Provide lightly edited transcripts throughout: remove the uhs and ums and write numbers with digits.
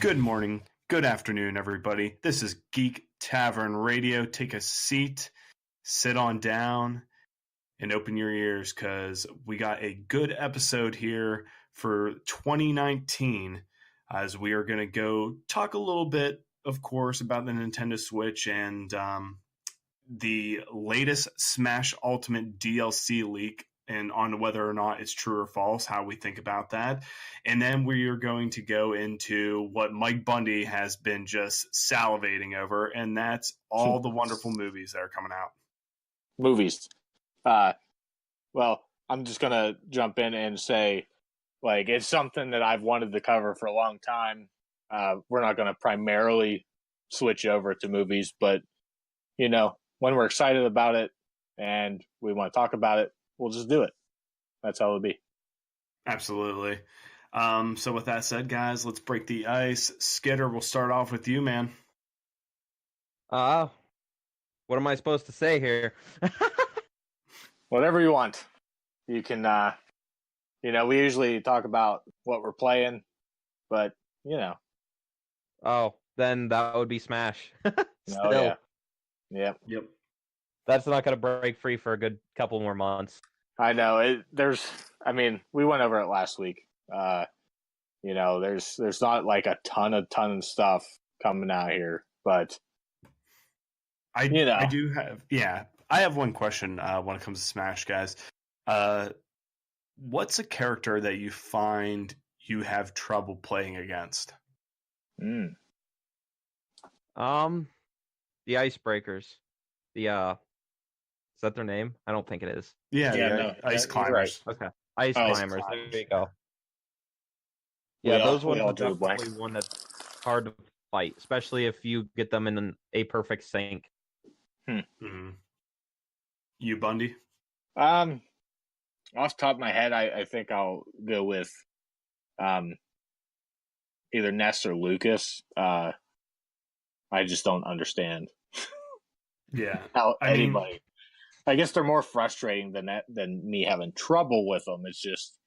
Good morning, good afternoon, everybody. This is Geek Tavern Radio. Take a seat, sit on down, and open your ears because we got a good episode here for 2019 as we are going to go talk a little bit, of course, about the Nintendo Switch and the latest Smash Ultimate DLC leak and on whether or not it's true or false, how we think about that. And then we are going to go into what Mike Bundy has been just salivating over, and that's all the wonderful movies that are coming out. Movies. Well, I'm just going to jump in and say, like, it's something that I've wanted to cover for a long time. We're not going to primarily switch over to movies, but, you know, when we're excited about it and we want to talk about it, we'll just do it. That's how it'll be. Absolutely. So with that said, guys, let's break the ice. Skidder, we'll start off with you, man. What am I supposed to say here? Whatever you want. You can, we usually talk about what we're playing, but, Oh, then that would be Smash. Still. Oh, yeah. Yep. That's not going to break free for a good couple more months. I know. We went over it last week. There's not like a ton of stuff coming out here, but I have one question when it comes to Smash, guys. What's a character that you find you have trouble playing against? The Icebreakers. Is that their name? I don't think it is. Ice Climbers. Right. Okay. Ice Climbers. There you go. Yeah, those ones are definitely one that's hard to fight, especially if you get them in a perfect sync. Mm-hmm. You, Bundy? Off the top of my head, I think I'll go with either Ness or Lucas. I just don't understand. Yeah. How anybody. I guess they're more frustrating than me having trouble with them. It's just,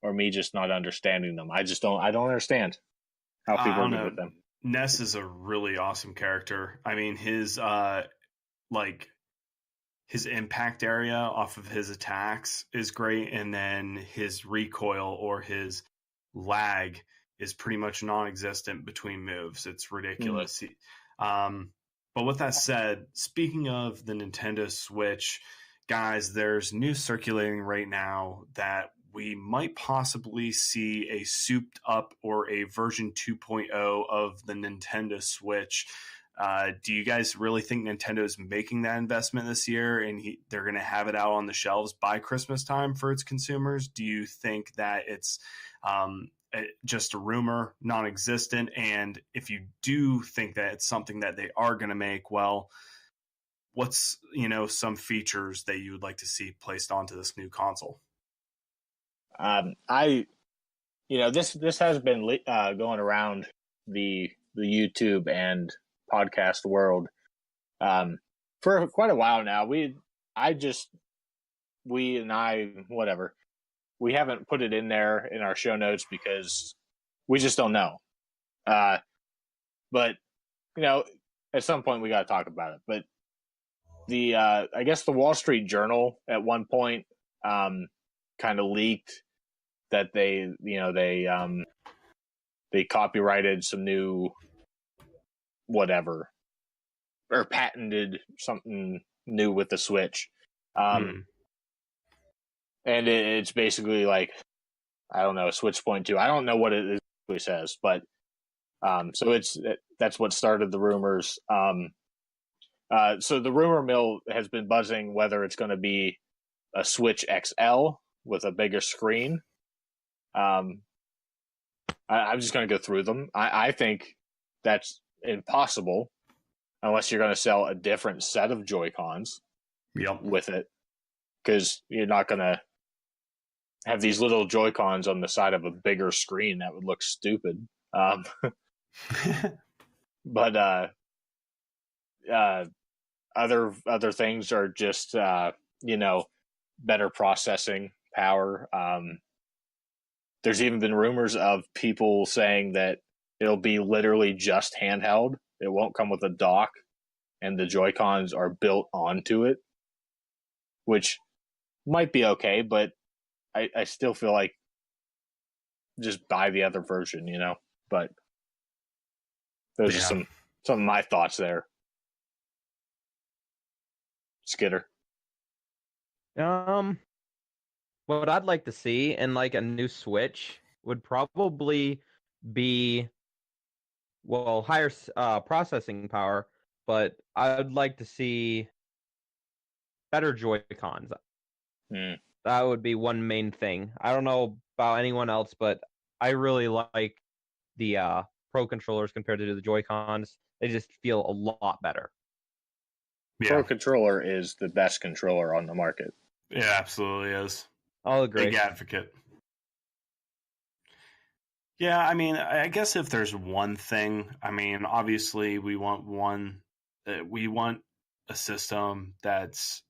or me just not understanding them. I don't understand how people do with them. Ness is a really awesome character. I mean, his his impact area off of his attacks is great, and then his recoil or his lag is pretty much non-existent between moves. It's ridiculous. But with that said, speaking of the Nintendo Switch, guys, there's news circulating right now that we might possibly see a souped up or a version 2.0 of the Nintendo Switch. Do you guys really think Nintendo is making that investment this year and they're going to have it out on the shelves by Christmas time for its consumers? Do you think that it's just a rumor, non-existent? And if you do think that it's something that they are going to make, well, what's, some features that you would like to see placed onto this new console? This has been going around the YouTube and podcast world for quite a while now. We haven't put it in there in our show notes because we just don't know. But at some point we got to talk about it. But I guess the Wall Street Journal at one point kind of leaked that they copyrighted some new whatever or patented something new with the Switch. And it's basically like, I don't know, Switch Point 2. I don't know what it actually says, but so that's what started the rumors. So the rumor mill has been buzzing whether it's going to be a Switch XL with a bigger screen. I'm just going to go through them. I think that's impossible unless you're going to sell a different set of Joy-Cons with it, because you're not going to have these little Joy-Cons on the side of a bigger screen. That would look stupid. But other things are just better processing power. There's even been rumors of people saying that it'll be literally just handheld. It won't come with a dock, and the Joy-Cons are built onto it, which might be okay, but I still feel like just buy the other version, you know? But those are some of my thoughts there. Skidder. What I'd like to see in like a new Switch would probably be, well, higher processing power, but I'd like to see better Joy-Cons. That would be one main thing. I don't know about anyone else, but I really like the Pro controllers compared to the Joy-Cons. They just feel a lot better. Yeah. Pro controller is the best controller on the market. It absolutely is. I'll agree. Big advocate. Yeah, I mean, I guess if there's one thing, I mean, obviously we want a system that's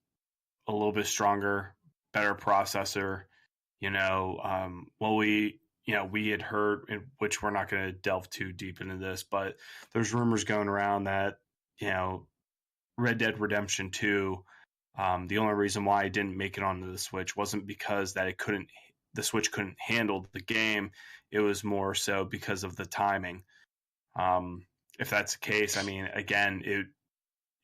a little bit stronger, better processor. You know, we had heard, which we're not going to delve too deep into this, but there's rumors going around that, Red Dead Redemption 2, the only reason why it didn't make it onto the Switch wasn't because that the Switch couldn't handle the game. It was more so because of the timing. If that's the case, I mean, again,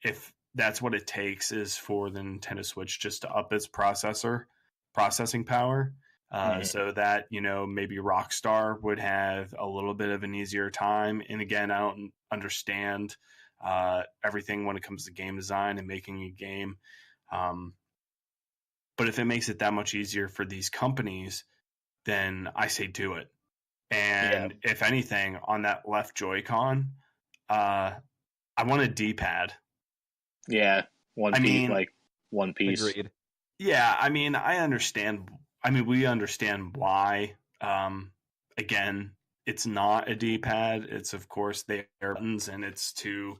if that's what it takes is for the Nintendo Switch just to up its processing power, so that, maybe Rockstar would have a little bit of an easier time. And again, I don't understand everything when it comes to game design and making a game. But if it makes it that much easier for these companies, then I say do it. And if anything, on that left Joy-Con, I want a D-pad. Yeah, one piece. Agreed. Yeah, I mean, I understand. I mean, we understand why. Again, it's not a D-pad. It's, of course, they are buttons, and it's to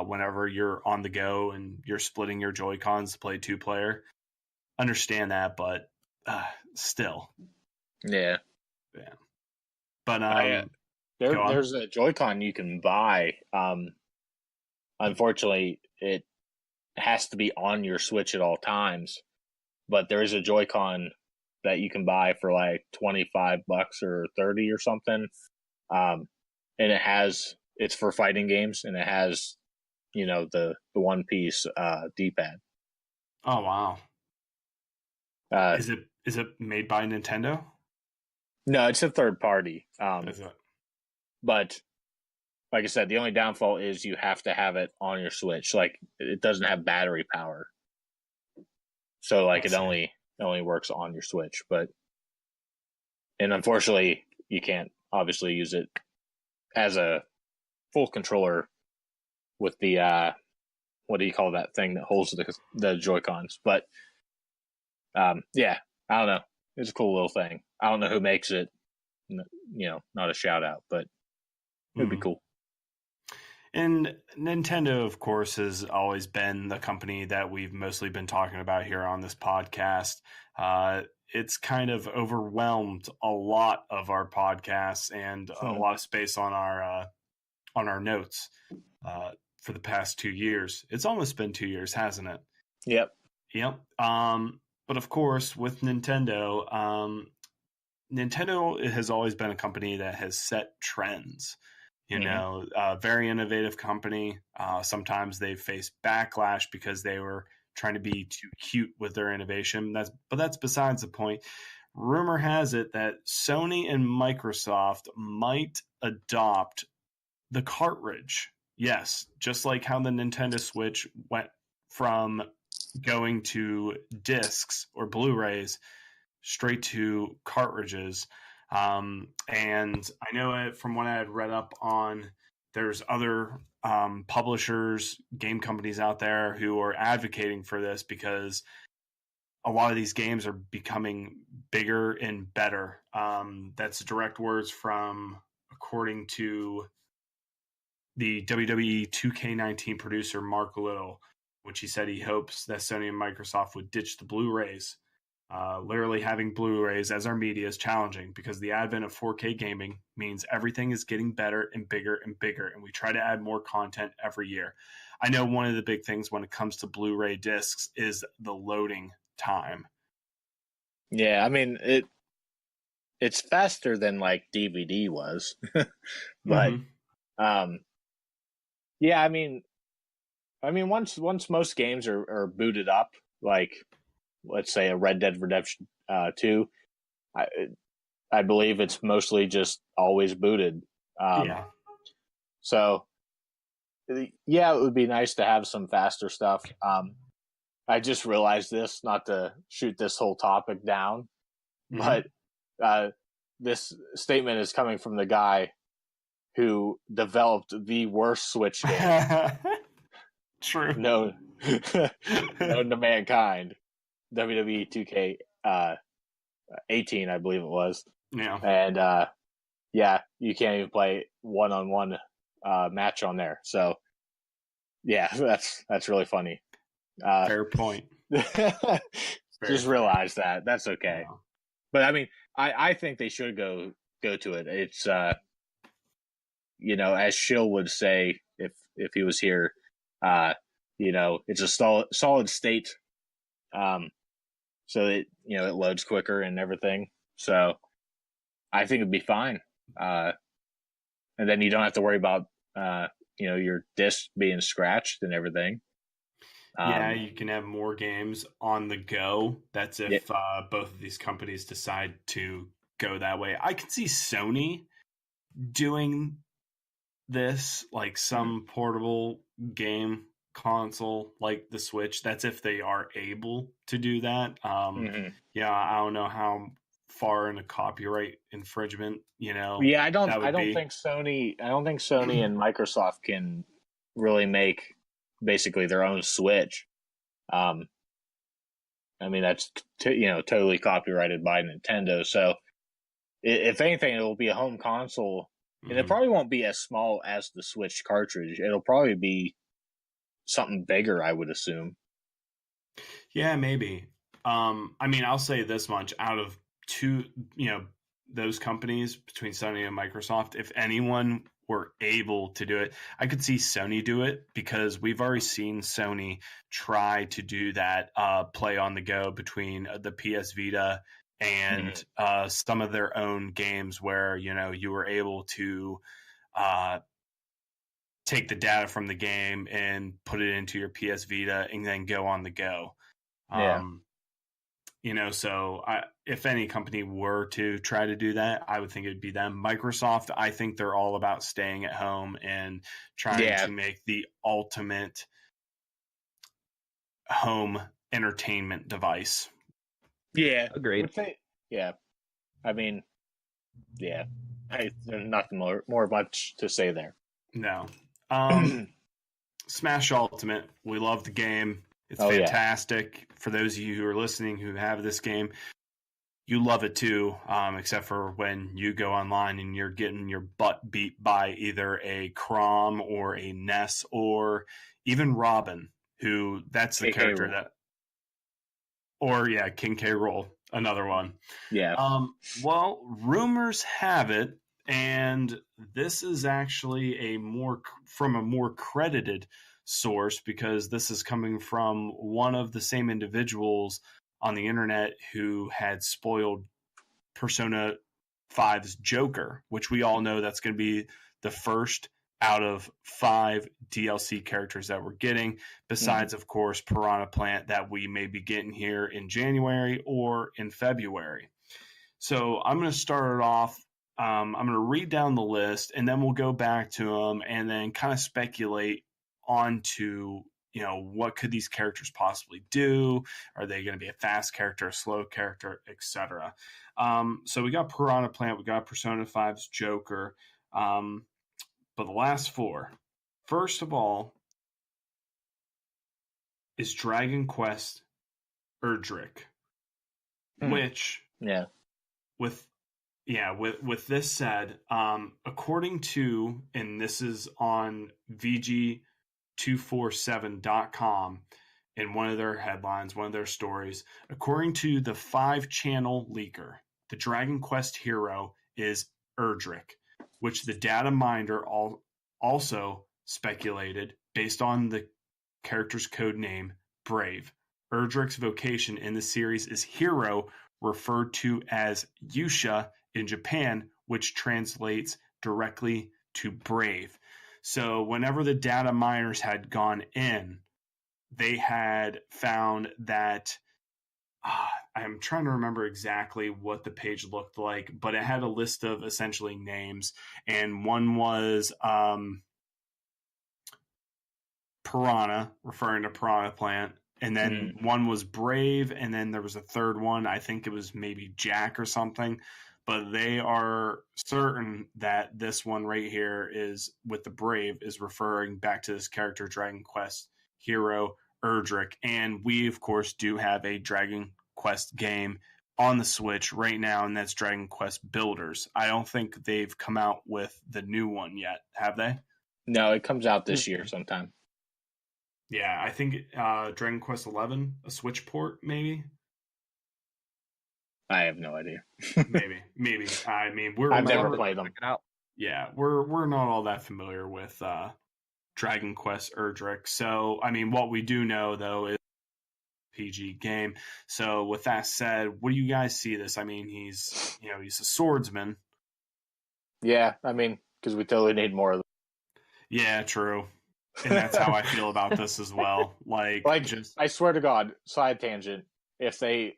whenever you're on the go and you're splitting your Joy-Cons to play two-player. Understand that, but still. Yeah. But there's a Joy-Con you can buy. Unfortunately, it has to be on your Switch at all times. But there is a Joy-Con that you can buy for like $25 or $30 or something. And it's for fighting games, and it has, the one piece D-pad. Oh wow. Is it made by Nintendo? No, it's a third party. Is it? But like I said, the only downfall is you have to have it on your Switch. Like, it doesn't have battery power, so like it only works on your Switch. And unfortunately, you can't obviously use it as a full controller with the what do you call that thing that holds the Joy-Cons? But yeah, I don't know. It's a cool little thing. I don't know who makes it. Not a shout out, but it'd be cool. And Nintendo, of course, has always been the company that we've mostly been talking about here on this podcast. It's kind of overwhelmed a lot of our podcasts and a lot of space on our notes for the past 2 years. It's almost been 2 years, hasn't it? Yep. But of course, with Nintendo, Nintendo has always been a company that has set trends. Very innovative company. Sometimes they faced backlash because they were trying to be too cute with their innovation. But that's besides the point. Rumor has it that Sony and Microsoft might adopt the cartridge. Yes, just like how the Nintendo Switch went from going to discs or Blu-rays straight to cartridges. And I know it from what I had read up on, there's other publishers, game companies out there who are advocating for this because a lot of these games are becoming bigger and better. That's direct words from, according to the WWE 2K19 producer Mark Little, which he said he hopes that Sony and Microsoft would ditch the Blu-rays Literally having Blu-rays as our media is challenging because the advent of 4K gaming means everything is getting better and bigger, and we try to add more content every year. I know one of the big things when it comes to Blu-ray discs is the loading time. Yeah, I mean it's faster than like DVD was, but yeah, I mean once most games are booted up, like let's say a Red Dead Redemption 2, I believe it's mostly just always booted. Yeah. So yeah, it would be nice to have some faster stuff. I just realized this, not to shoot this whole topic down, but this statement is coming from the guy who developed the worst Switch game True. known to mankind, WWE 2K 18, I believe it was. Yeah. And yeah, you can't even play one-on-one match on there. So yeah, that's really funny. Fair point. Just realize that. That's okay. Yeah. But I mean, I think they should go to it. It's as Shill would say if he was here, it's a solid state. So it it loads quicker and everything. So I think it'd be fine. And then you don't have to worry about your disc being scratched and everything. Yeah, you can have more games on the go. That's if both of these companies decide to go that way. I can see Sony doing this, like some portable game console like the Switch. That's if they are able to do that. Yeah, I don't know how far into copyright infringement, Yeah, I don't think Sony and Microsoft can really make basically their own Switch. I mean that's totally copyrighted by Nintendo. So if anything, it will be a home console, and it probably won't be as small as the Switch cartridge. It'll probably be something bigger, I would assume. Yeah, maybe. I mean, I'll say this much: out of two, those companies between Sony and Microsoft, if anyone were able to do it, I could see Sony do it because we've already seen Sony try to do that play on the go between the PS Vita and some of their own games where, you were able to take the data from the game and put it into your PS Vita and then go on the go. So if any company were to try to do that, I would think it'd be them. Microsoft, I think they're all about staying at home and trying to make the ultimate home entertainment device. Yeah, agreed. I mean, there's nothing more much to say there. No. Smash Ultimate, we love the game. It's fantastic. For those of you who are listening who have this game, you love it too, except for when you go online and you're getting your butt beat by either a Crom or a Ness or even Robin, who that's the character that... Or, King K. Rool, another one. Yeah. Well, rumors have it, and this is actually from a more credited source because this is coming from one of the same individuals on the internet who had spoiled Persona 5's Joker, which we all know that's going to be the first out of 5 DLC characters that we're getting, besides, of course, Piranha Plant that we may be getting here in January or in February. So I'm going to start it off. I'm going to read down the list, and then we'll go back to them and then kind of speculate onto, what could these characters possibly do? Are they going to be a fast character, a slow character, etc.? So we got Piranha Plant, we got Persona 5's Joker, but the last 4. First of all is Dragon Quest Erdrick, which with this said, according to, and this is on VG247.com, in one of their headlines, one of their stories. According to the 5-channel leaker, the Dragon Quest hero is Erdrick, which the data miner also speculated based on the character's code name, Brave. Erdrick's vocation in the series is hero, referred to as Yusha in Japan, which translates directly to brave. So whenever the data miners had gone in, they had found that I'm trying to remember exactly what the page looked like, but it had a list of essentially names, and one was Piranha, referring to Piranha Plant, and then one was Brave, and then there was a third one. I think it was maybe Jack or something, but they are certain that this one right here is with the Brave is referring back to this character, Dragon Quest hero Erdrick, and we of course do have a Dragon Quest game on the Switch right now, and that's Dragon Quest Builders. I don't think they've come out with the new one yet, have they? No, it comes out this year sometime. Yeah, I think Dragon Quest 11, a Switch port, maybe. I have no idea. maybe. I mean, I've never played them. Check it out. Yeah, we're not all that familiar with Dragon Quest Erdrick. So, I mean, what we do know though is PG game. So, with that said, what do you guys see this? I mean, he's a swordsman. Yeah, I mean, because we totally need more of them. Yeah, true. And that's how I feel about this as well. Like I swear to God, side tangent, if they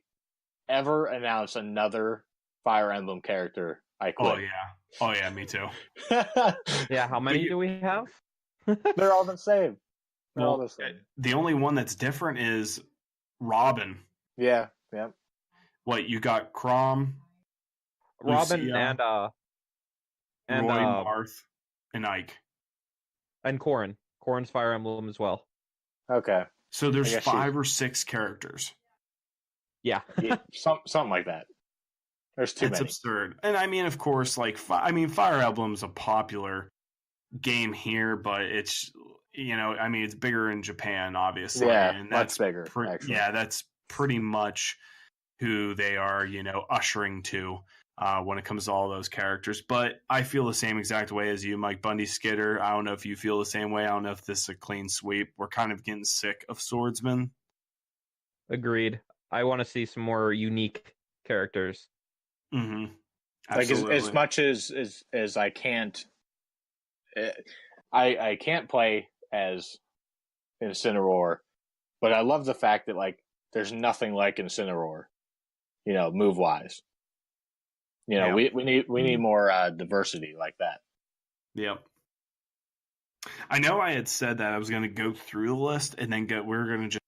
ever announce another Fire Emblem character, I quit. Oh yeah, me too. Yeah, how many do we have? They're all the same. The only one that's different is Robin. Yeah. What, you got Chrom, Robin, Lucia, and Roy, Marth, and Ike. And Corrin. Corrin's Fire Emblem as well. Okay. So there's 5 or 6 characters. Yeah. Something like that. There's too many. It's absurd. And I mean, of course, Fire Emblem's a popular game here, but it's, it's bigger in Japan, obviously. Yeah, and that's much bigger, actually. Yeah, that's pretty much who they are, ushering to when it comes to all those characters. But I feel the same exact way as you, Mike Bundy Skidder. I don't know if you feel the same way. I don't know if this is a clean sweep. We're kind of getting sick of swordsmen. Agreed. I want to see some more unique characters. Mm-hmm. Like as much as I can't, I can't play as Incineroar, but I love the fact that like there's nothing like Incineroar, move wise. We need more diversity like that. Yep. I know I had said that I was going to go through the list and then we're going to just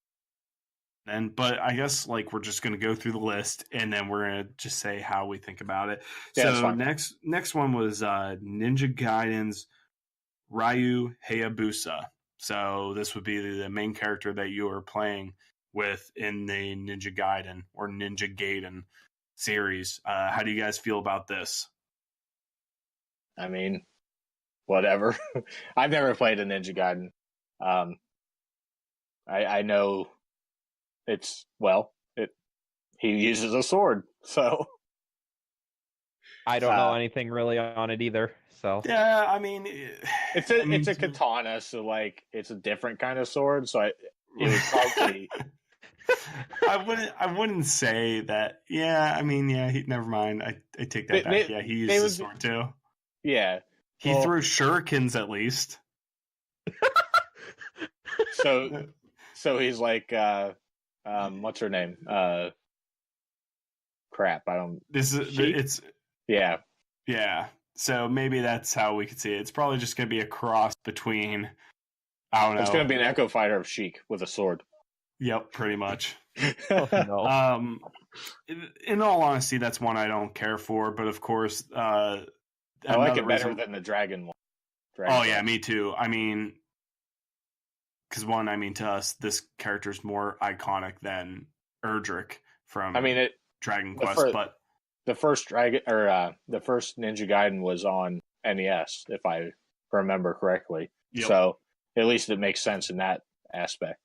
but I guess we're just going to go through the list and then we're going to just say how we think about it. Yeah, so next one was Ninja Gaiden's Ryu Hayabusa. So this would be the main character that you are playing with in the Ninja Gaiden or Ninja Gaiden series. How do you guys feel about this? I mean, whatever. I've never played a Ninja Gaiden. I know he uses a sword, so I don't know anything really on it either. So yeah, I mean, it's a katana, so it's a different kind of sword. So it would probably. I wouldn't say that. Yeah, I mean, yeah. Never mind. I take that back. Yeah, he uses a sword too. Yeah, he threw shurikens at least. So he's like, what's her name? Crap, I don't. It's yeah. So maybe that's how we could see it. It's probably just going to be a cross between. I don't know. It's going to be an Echo Fighter of Sheik with a sword. Yep, pretty much. Oh, no. In all honesty, that's one I don't care for. But of course, I like it better than the dragon one. Yeah, me too. I mean, because to us, this character is more iconic than Erdrick from Dragon Quest. But the first the first Ninja Gaiden was on NES, if I remember correctly. Yep. So at least it makes sense in that aspect.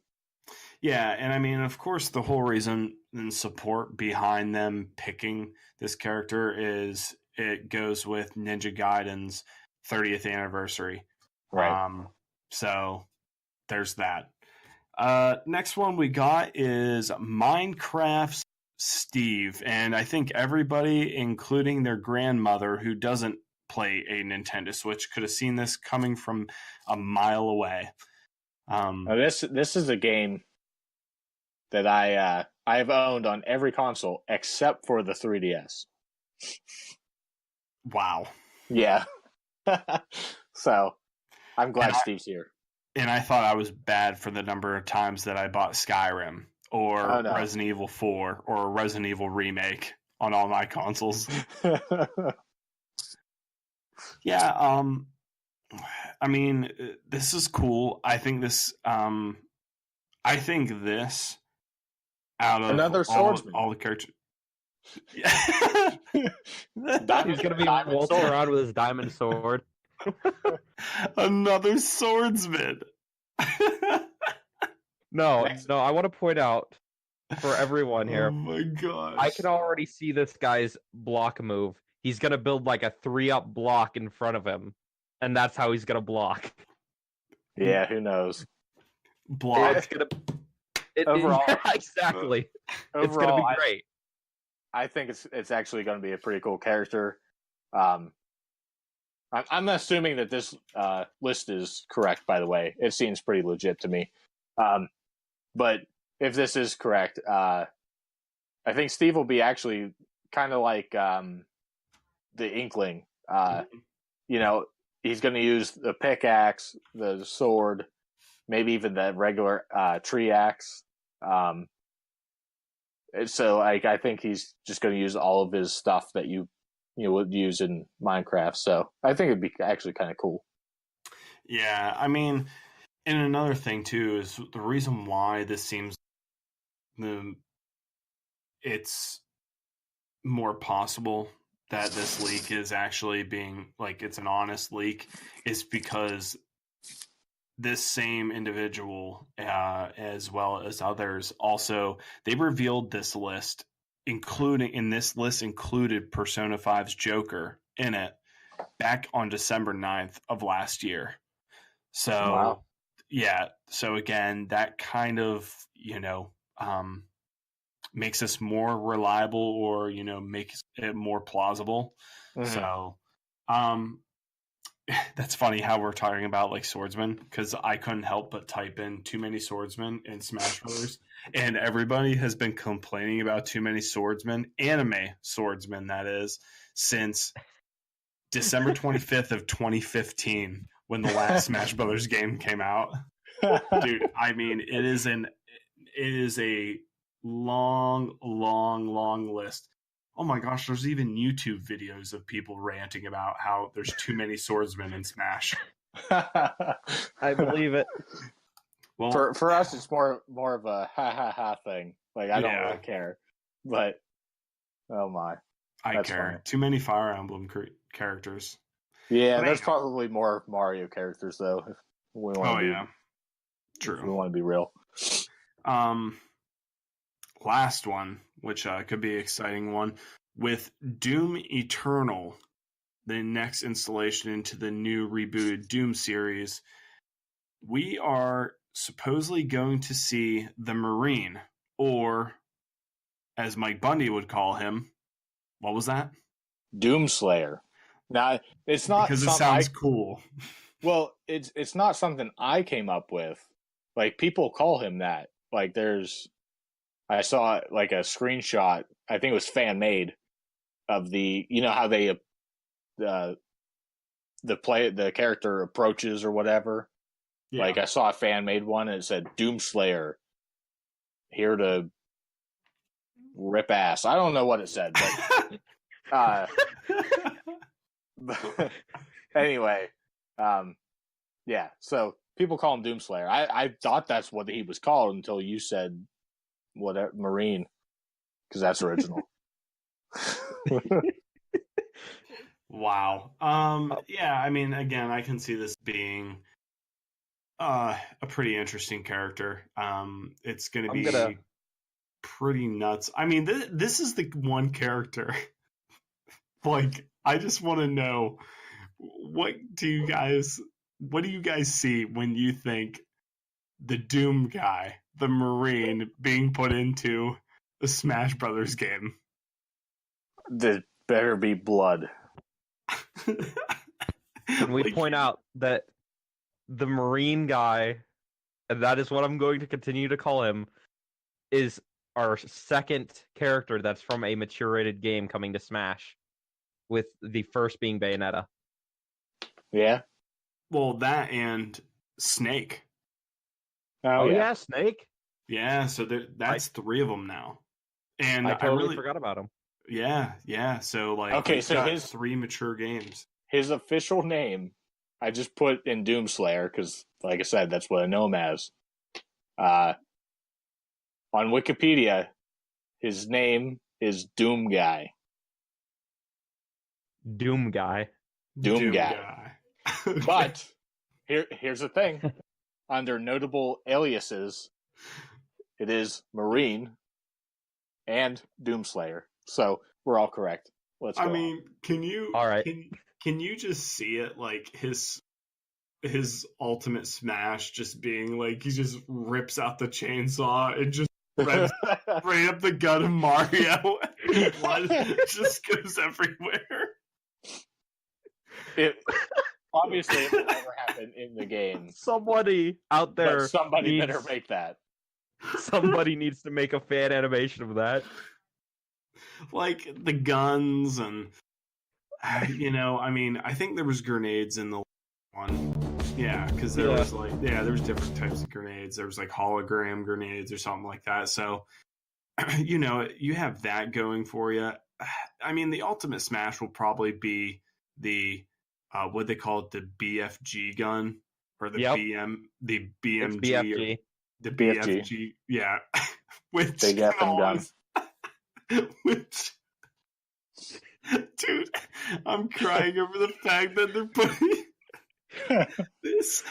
Yeah, and I mean, of course, the whole reason and support behind them picking this character is it goes with Ninja Gaiden's 30th anniversary. Right. So there's that. Next one we got is Minecraft's Steve, and I think everybody, including their grandmother who doesn't play a Nintendo Switch, could have seen this coming from a mile away. Now this is a game that I've owned on every console except for the 3DS. Wow. Yeah. So I'm glad Steve's here. And I thought I was bad for the number of times that I bought Skyrim or Resident Evil 4 or a Resident Evil remake on all my consoles. Yeah, I mean, this is cool. I think this out of another swordsman. All the characters. Yeah. He's gonna be waltzing around with his diamond sword. Another swordsman. No, I want to point out for everyone here. Oh my gosh. I can already see this guy's block move. He's gonna build like a 3-up block in front of him, and that's how he's gonna block. Yeah, who knows? Block. Overall, exactly. Overall, it's gonna be great. I think it's actually going to be a pretty cool character. I'm assuming that this list is correct. By the way, it seems pretty legit to me. But if this is correct, I think Steve will be actually kind of like the Inkling. You know, he's going to use the pickaxe, the sword, maybe even the regular tree axe. So I think he's just going to use all of his stuff that you would use in Minecraft. So I think it'd be actually kind of cool. Yeah, I mean, and another thing too is the reason why this seems it's more possible that this leak is actually being like it's an honest leak is because this same individual, as well as others, also they revealed this list, included Persona 5's Joker in it back on December 9th of last year. So, wow. Yeah. So again, that kind of makes us more reliable, or makes it more plausible. Mm-hmm. So, that's funny how we're talking about like swordsmen, because I couldn't help but type in too many swordsmen in Smash Brothers, and everybody has been complaining about too many swordsmen, anime swordsmen that is, since December 25th of 2015 when the last Smash Brothers game came out. Dude, I mean, it is a long list. Oh my gosh, there's even YouTube videos of people ranting about how there's too many swordsmen in Smash. I believe it. Well, for us, it's more of a ha thing. Like, I don't really care. But, oh my. I care. Funny. Too many Fire Emblem characters. Yeah, there's probably more Mario characters, though. If we want to be, true. If we want to be real. Last one, which could be an exciting one, with Doom Eternal, the next installation into the new rebooted Doom series. We are supposedly going to see the Marine, or as Mike Bundy would call him, what was that? Doomslayer. Now, it's not because it sounds cool. Well, it's not something I came up with. Like, people call him that. Like, I saw like a screenshot, I think it was fan made, of how they the character approaches or whatever. Yeah. Like, I saw a fan made one and it said Doomslayer, here to rip ass. I don't know what it said, but but anyway, yeah. So people call him Doomslayer. I thought that's what he was called until you said whatever Marine, because that's original. Wow. Yeah, I mean, again, I can see this being A pretty interesting character. It's going to I'm be gonna. pretty nuts. I mean, this is the one character. Like, I just want to know what do you guys see when you think the Doom guy, the Marine, being put into the Smash Brothers game? There better be blood. Can we point out that the Marine guy, and that is what I'm going to continue to call him, is our second character that's from a mature rated game coming to Smash, with the first being Bayonetta. Yeah. Well, that and Snake. Oh yeah. Snake. Yeah, so that's three of them now. And I totally really forgot about him. Yeah. So like, okay, so got his 3 mature games. His official name, I just put in Doomslayer because, like I said, that's what I know him as. On Wikipedia, his name is Doom Guy. Doom guy. Doom Guy. But here's the thing: under notable aliases, it is Marine and Doomslayer. So we're all correct. Let's go. I mean, can you? All right. Can you just see it, like his ultimate smash just being like he just rips out the chainsaw and just right up the gut of Mario. Blood just goes everywhere. Obviously it will never happen in the game. Somebody out there, but somebody better make that. Somebody needs to make a fan animation of that. Like the guns and I mean, I think there was grenades in the one. Yeah, because there was there was different types of grenades. There was like hologram grenades or something like that. So, you have that going for you. I mean, the ultimate smash will probably be the what they call it, the BFG gun or the BMG, it's BFG. Or the BFG. Yeah, which big effing gun. Which, dude, I'm crying over the fact that they're putting this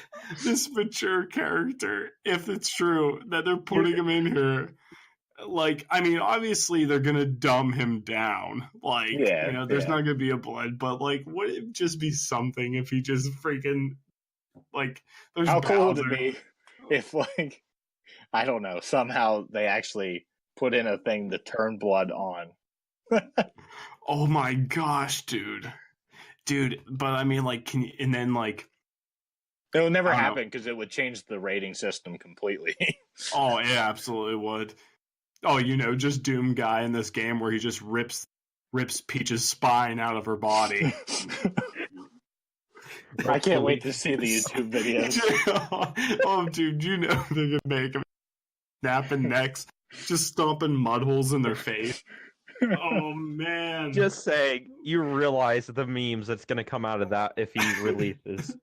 mature character, if it's true that they're putting him in here. Like, I mean, obviously they're gonna dumb him down. Like, there's not gonna be a blood, but like, would it just be something if he just freaking like? There's how cool would it be if, like, I don't know, somehow they actually put in a thing to turn blood on. Oh my gosh, dude. But I mean, like, and then like, it'll never happen because it would change the rating system completely. Oh, it absolutely would. Oh, just Doom Guy in this game where he just rips Peach's spine out of her body. I can't wait to see the YouTube videos. Oh, dude, they're gonna make him snapping necks, just stomping mud holes in their face. Oh man! Just saying, you realize the memes that's gonna come out of that if he releases.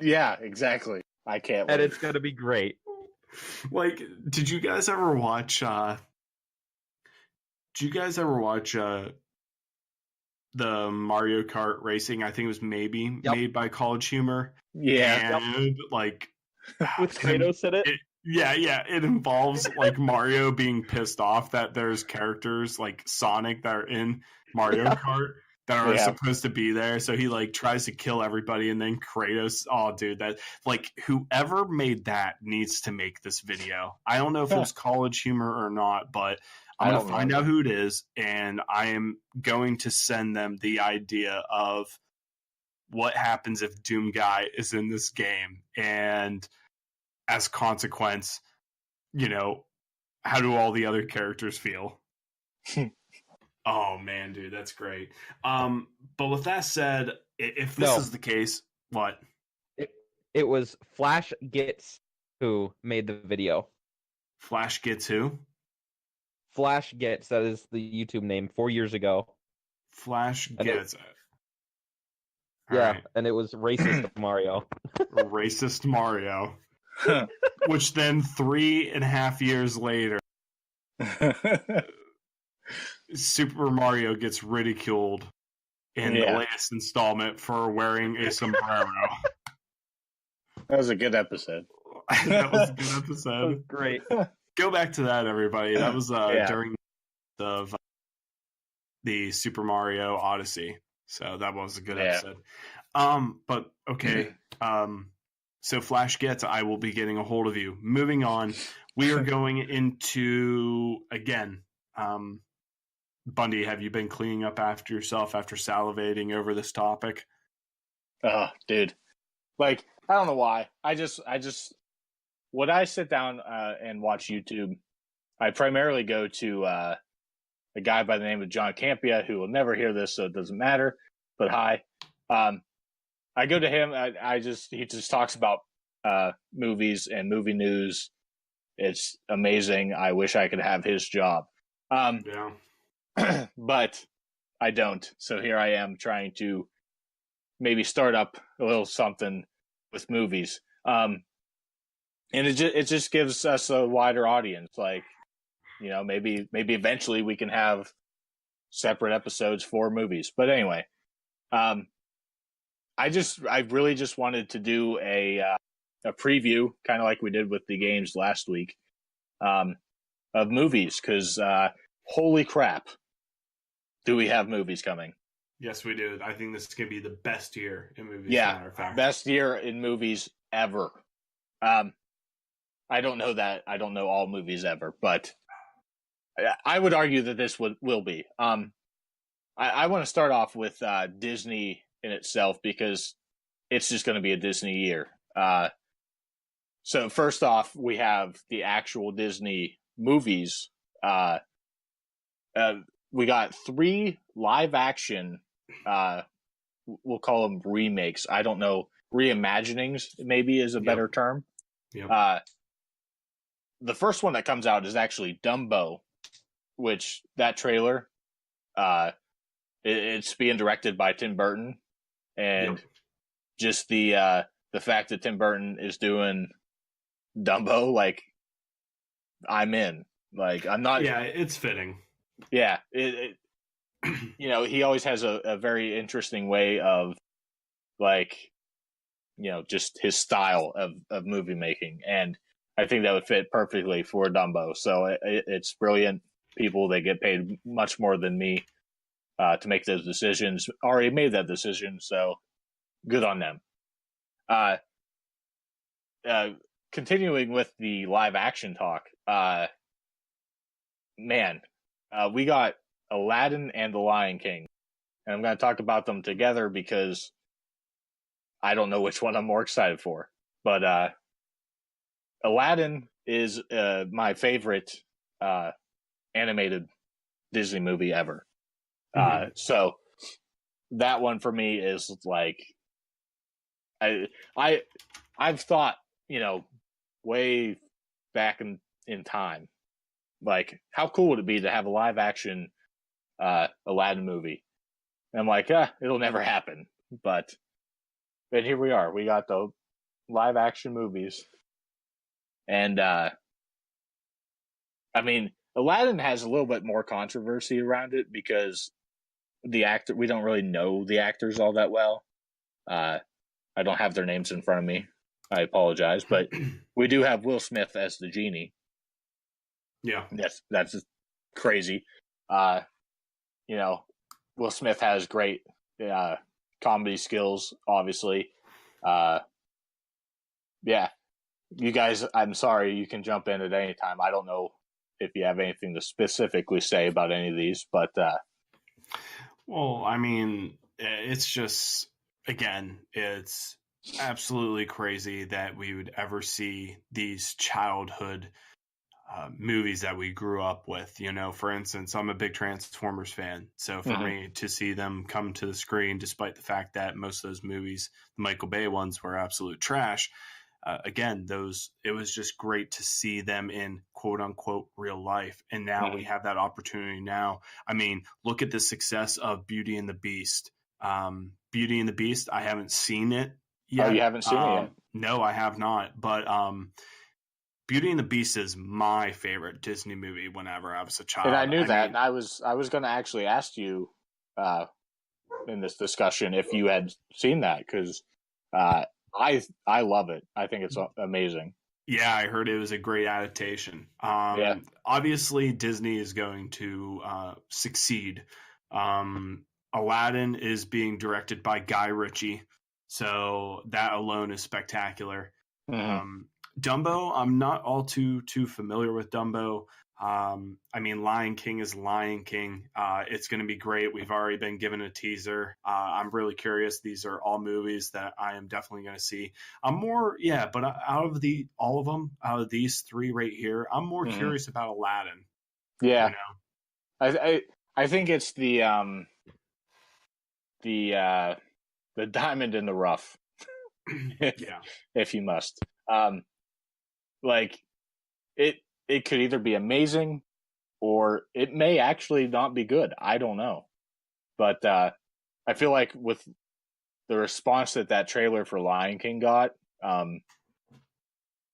Yeah, exactly. I can't wait. And it's gonna be great. Like, did you guys ever watch the Mario Kart racing? I think it was made by College Humor. Yeah. And like with Kratos in it? It involves like Mario being pissed off that there's characters like Sonic that are in Mario Kart that are supposed to be there. So he like tries to kill everybody, and then Kratos. Oh, dude, that like whoever made that needs to make this video. I don't know if it was College Humor or not, but I'm gonna find out who it is, and I am going to send them the idea of what happens if Doom Guy is in this game, and as consequence, how do all the other characters feel? Oh man, dude, that's great. But with that said, if this is the case, what? It was Flash Gets who made the video. Flash Gets who? Flash Gets, that is the YouTube name, 4 years ago. Flash Gets. Right. And it was Racist Mario. Racist Mario. Which then 3.5 years later, Super Mario gets ridiculed in the latest installment for wearing a sombrero. That was a good episode. That was a good episode. That was great. Go back to that, everybody. That was Yeah. during the Super Mario Odyssey. So that was a good episode. But okay. So Flash Gets, I will be getting a hold of you. Moving on, we are going into, again, Bundy, have you been cleaning up after yourself after salivating over this topic? Oh, dude. Like, I don't know why. I just when I sit down and watch YouTube, I primarily go to a guy by the name of John Campia, who will never hear this, so it doesn't matter. But hi. I go to him. He just talks about movies and movie news. It's amazing. I wish I could have his job. Yeah. But I don't. So here I am trying to maybe start up a little something with movies. And it just gives us a wider audience. Like, you know, maybe eventually we can have separate episodes for movies. But anyway, I really just wanted to do a preview, kind of like we did with the games last week, of movies, because holy crap, do we have movies coming? Yes, we do. I think this is going to be the best year in movies. Yeah, best year in movies ever. I don't know that. I don't know all movies ever, but I would argue that this will be. I want to start off with Disney in itself, because it's just going to be a Disney year. So first off, we have the actual Disney movies. We got 3 live action, we'll call them remakes. I don't know, reimaginings maybe is a better term. Yep. The first one that comes out is actually Dumbo, which that trailer, it's being directed by Tim Burton, and just the fact that Tim Burton is doing Dumbo, like, I'm in. Like, I'm not. Yeah, it's fitting. Yeah, you know, he always has a very interesting way of, like, you know, just his style of movie making, and I think that would fit perfectly for Dumbo. So it's brilliant. People, they get paid much more than me to make those decisions. Already made that decision, so good on them. Continuing with the live action talk, we got Aladdin and The Lion King, and I'm going to talk about them together because I don't know which one I'm more excited for. But Aladdin is my favorite animated Disney movie ever. So that one for me is like, I've thought, you know, way back in time, like, how cool would it be to have a live action Aladdin movie? And I'm like, it'll never happen. But here we are. We got the live action movies. And I mean, Aladdin has a little bit more controversy around it because we don't really know the actors all that well. I don't have their names in front of me. I apologize, but we do have Will Smith as the genie. Yeah, that's crazy. You know, Will Smith has great comedy skills, obviously. Yeah, you guys, I'm sorry, you can jump in at any time. I don't know if you have anything to specifically say about any of these, but well, I mean, it's just, again, it's absolutely crazy that we would ever see these childhood movies that we grew up with. You know, for instance, I'm a big Transformers fan. So for me to see them come to the screen, despite the fact that most of those movies, the Michael Bay ones, were absolute trash, again, it was just great to see them in quote unquote real life. And now we have that opportunity now. I mean, look at the success of Beauty and the Beast. Beauty and the Beast, I haven't seen it yet. Oh, you haven't seen it yet? No, I have not. But Beauty and the Beast is my favorite Disney movie whenever I was a child. And I knew that. And I was going to actually ask you in this discussion if you had seen that, because I love it. I think it's amazing. Yeah, I heard it was a great adaptation. Yeah. Obviously, Disney is going to succeed. Aladdin is being directed by Guy Ritchie, so that alone is spectacular. Mhm. Dumbo, I'm not all too familiar with Dumbo. I mean, Lion King is Lion King. It's going to be great. We've already been given a teaser. I'm really curious. These are all movies that I am definitely going to see. But out of all of them, out of these three right here, I'm more Mhm. curious about Aladdin. Yeah. You know? I think it's the diamond in the rough. Yeah. If you must. Like it could either be amazing or it may actually not be good. I don't know. But I feel like with the response that trailer for Lion King got, and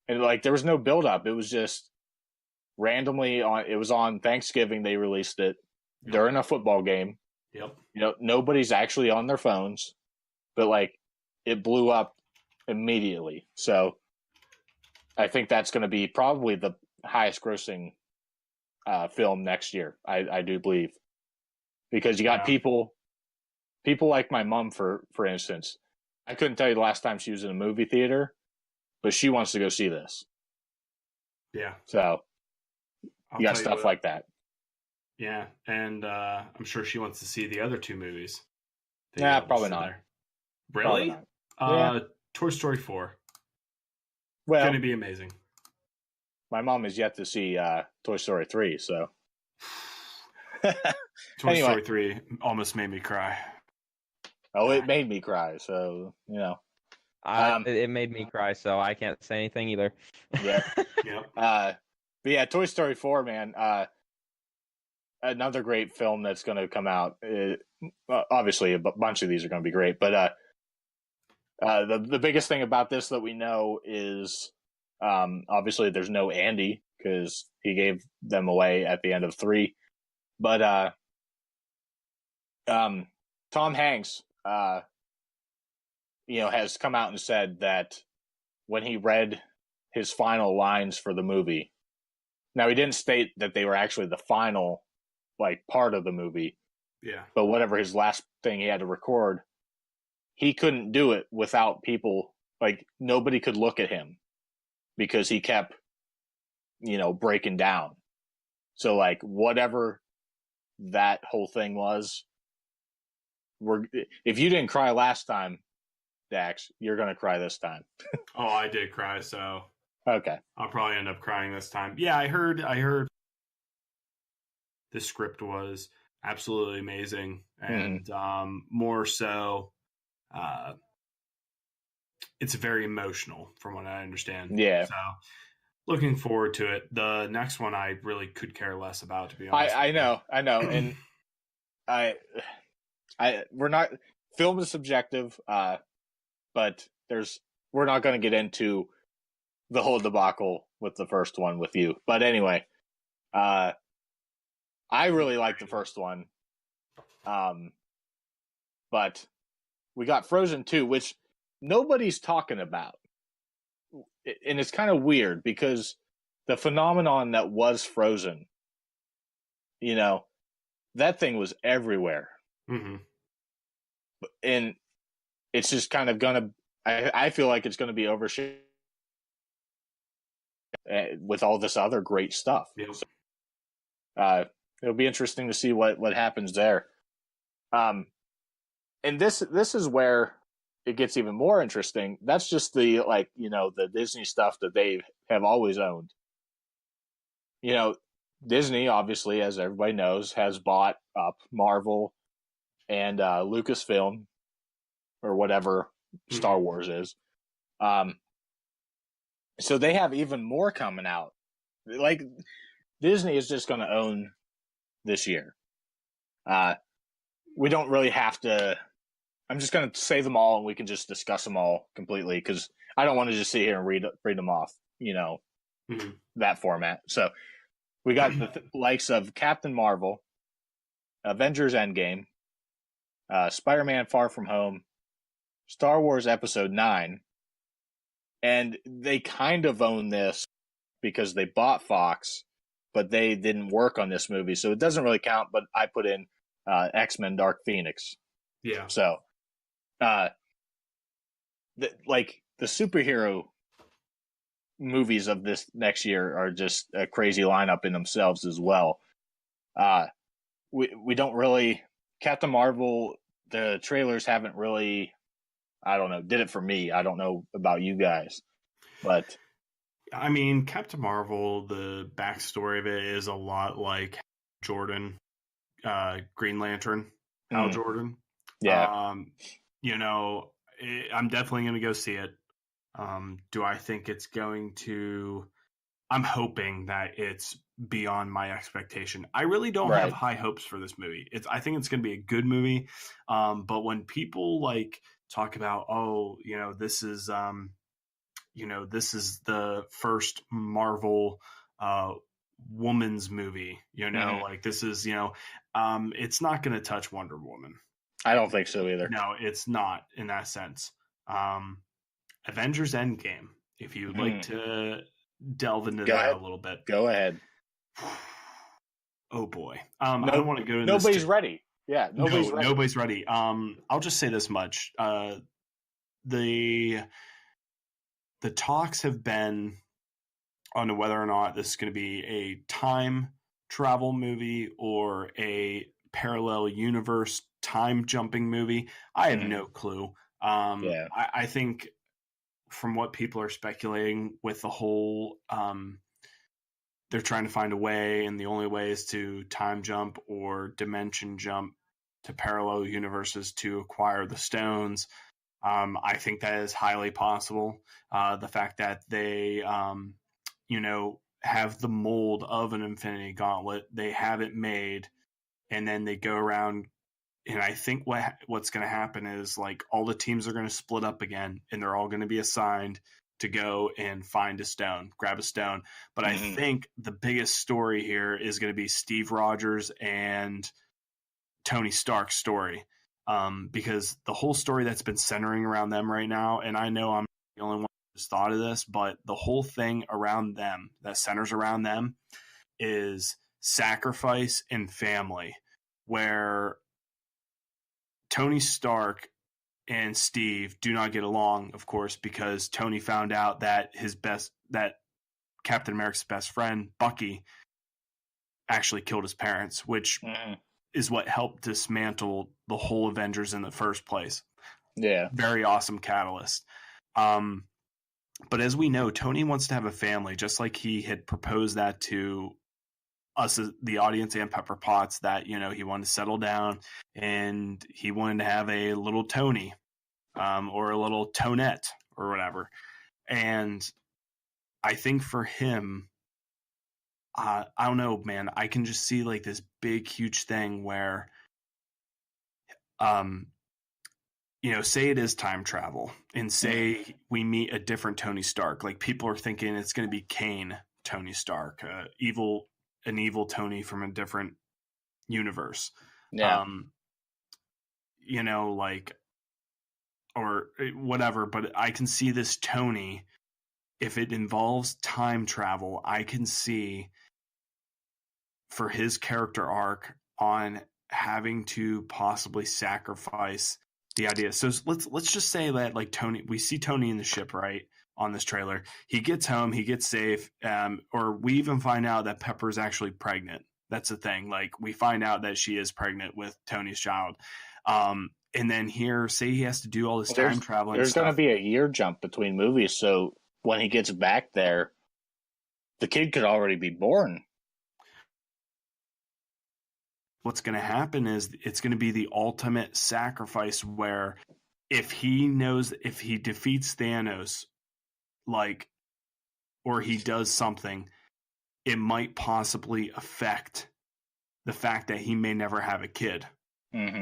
like there was no build up. It was just randomly it was on Thanksgiving they released it during a football game. Yep. You know, nobody's actually on their phones, but like it blew up immediately. So I think that's going to be probably the highest grossing film next year. I do believe, because you got people like my mom, for instance. I couldn't tell you the last time she was in a movie theater, but she wants to go see this. Yeah. So you got stuff like that. Yeah, and I'm sure she wants to see the other two movies. Nah, probably not. Really? Probably not. Toy Story 4. Well, going to be amazing. My mom has yet to see Toy Story 3, so. Toy Story 3 almost made me cry. Oh, it made me cry, so, you know. It made me cry, so I can't say anything either. Yeah. Yep. But yeah, Toy Story 4, man. Another great film that's going to come out. Obviously, a bunch of these are going to be great, but the biggest thing about this that we know is obviously there's no Andy because he gave them away at the end of 3. But Tom Hanks, has come out and said that when he read his final lines for the movie, now he didn't state that they were actually the final part of the movie. Yeah. But whatever his last thing he had to record, he couldn't do it without people, nobody could look at him because he kept, breaking down. So whatever that whole thing was, if you didn't cry last time, Dax, you're going to cry this time. Oh, I did cry, so. Okay. I'll probably end up crying this time. Yeah, I heard the script was absolutely amazing, and more so, it's very emotional from what I understand. Yeah. So looking forward to it. The next one I really could care less about, to be honest. I know, and we're not. Film is subjective, but we're not going to get into the whole debacle with the first one with you. But anyway, I really like the first one. But we got Frozen 2, which nobody's talking about. And it's kind of weird because the phenomenon that was Frozen, that thing was everywhere. Mm-hmm. And it's just kind of going to, I feel like it's going to be overshadowed with all this other great stuff. Yep. So, it'll be interesting to see what happens there. And this is where it gets even more interesting. That's just the the Disney stuff that they have always owned. Disney, obviously, as everybody knows, has bought up Marvel and Lucasfilm, or whatever Star Wars is. So they have even more coming out. Disney is just going to own this year. We don't really have to. I'm just going to say them all, and we can just discuss them all completely because I don't want to just sit here and read them off. That format. So we got the likes of Captain Marvel, Avengers Endgame, Spider-Man Far From Home, Star Wars Episode 9, And they kind of own this because they bought Fox, but they didn't work on this movie, so it doesn't really count. But I put in X-Men: Dark Phoenix. Yeah. So, the superhero movies of this next year are just a crazy lineup in themselves as well. We don't really Captain Marvel. The trailers haven't really, I don't know, did it for me. I don't know about you guys, but I mean, Captain Marvel, the backstory of it is a lot like Jordan, Green Lantern, Hal Jordan. Yeah. I'm definitely going to go see it. Do I think it's going to? I'm hoping that it's beyond my expectation. I really don't have high hopes for this movie. I think it's going to be a good movie. But when people like talk about, this is, this is the first Marvel woman's movie, like this is, it's not going to touch Wonder Woman. I don't think so either. No, it's not in that sense. Avengers Endgame, if you'd like to delve into that a little bit. Go ahead. Oh boy. I don't want to go into Nobody's ready. Yeah, nobody's ready. I'll just say this much. The talks have been on whether or not this is going to be a time travel movie or a parallel universe time jumping movie. I have no clue. I think from what people are speculating with the whole, they're trying to find a way, and the only way is to time jump or dimension jump to parallel universes to acquire the stones. I think that is highly possible. The fact that they, have the mold of an Infinity Gauntlet, they have it made, and then they go around. And I think what's going to happen is like all the teams are going to split up again, and they're all going to be assigned to go and find a stone, grab a stone. But I think the biggest story here is going to be Steve Rogers and Tony Stark's story, because the whole story that's been centering around them right now, and I know I'm the only one who's thought of this, but the whole thing around them that centers around them is sacrifice and family, where Tony Stark and Steve do not get along, of course, because Tony found out that that Captain America's best friend, Bucky, actually killed his parents, which is what helped dismantle the whole Avengers in the first place. Yeah. Very awesome catalyst. But as we know, Tony wants to have a family, just like he had proposed that to us, the audience, and Pepper Potts, that, he wanted to settle down and he wanted to have a little Tony, or a little Tonette or whatever. And I think for him, I don't know, man, I can just see like this big, huge thing where, say it is time travel, and say we meet a different Tony Stark. Like, people are thinking it's going to be Kane Tony Stark, an evil Tony from a different universe. Yeah. Or whatever. But I can see this Tony, if it involves time travel, I can see for his character arc on having to possibly sacrifice the idea. So let's just say that, like, Tony, we see Tony in the ship, right, on this trailer. He gets home, he gets safe, or we even find out that Pepper's actually pregnant. That's the thing. Like, we find out that she is pregnant with Tony's child. And then here, say he has to do all this time traveling. There's going to be a year jump between movies, so when he gets back there, the kid could already be born. What's going to happen is it's going to be the ultimate sacrifice, where if he defeats Thanos, like, or he does something, it might possibly affect the fact that he may never have a kid.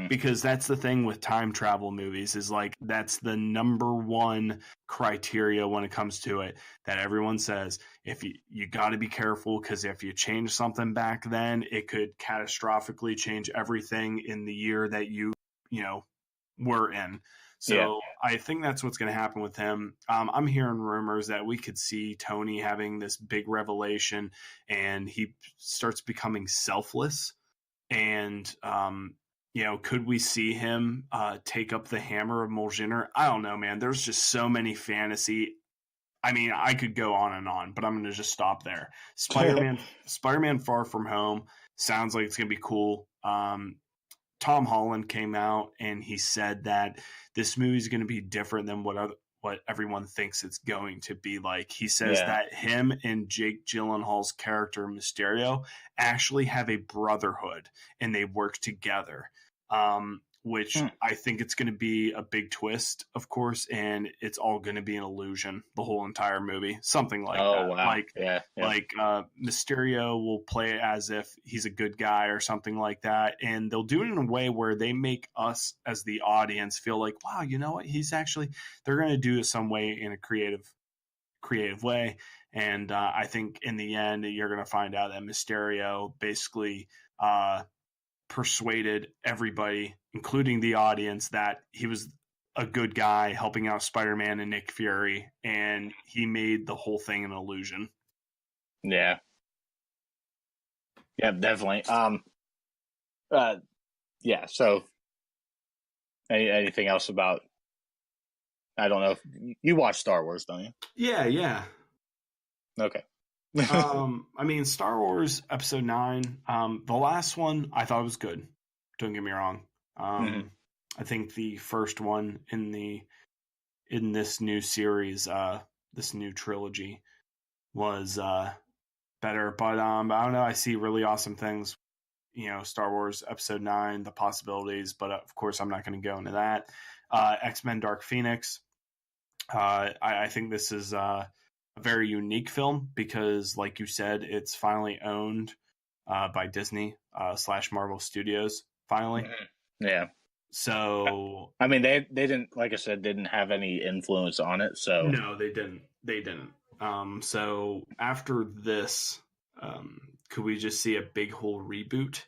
Because that's the thing with time travel movies, is like, that's the number one criteria when it comes to it, that everyone says, if you got to be careful, because if you change something back then, it could catastrophically change everything in the year that you were in. So I think that's what's going to happen with him. I'm hearing rumors that we could see Tony having this big revelation and he starts becoming selfless. And, could we see him take up the hammer of Mjolnir? I don't know, man. There's just so many fantasy. I mean, I could go on and on, but I'm going to just stop there. Spider-Man Far From Home sounds like it's going to be cool. Tom Holland came out and he said that this movie is going to be different than what everyone thinks it's going to be like. He says that him and Jake Gyllenhaal's character Mysterio actually have a brotherhood and they work together. Which I think it's going to be a big twist, of course, and it's all going to be an illusion, the whole entire movie, something like that. Wow. Like Mysterio will play as if he's a good guy or something like that, and they'll do it in a way where they make us as the audience feel like, wow, you know what? They're going to do it some way in a creative way, and I think in the end you're going to find out that Mysterio basically persuaded everybody, including the audience, that he was a good guy helping out Spider-Man and Nick Fury, and he made the whole thing an illusion. Yeah, definitely. So anything else about? I don't know if you watch Star Wars, don't you? Yeah. Okay. I mean, Star Wars Episode 9, the last one I thought was good. Don't get me wrong. I think the first one in this new series, this new trilogy, was better. But I don't know. I see really awesome things. Star Wars Episode 9, the possibilities. But of course, I'm not going to go into that. X-Men: Dark Phoenix. I think this is a very unique film because, like you said, it's finally owned by Disney / Marvel Studios. Finally, yeah. So I mean, they didn't, like I said, didn't have any influence on it. So no, they didn't. So after this, could we just see a big whole reboot?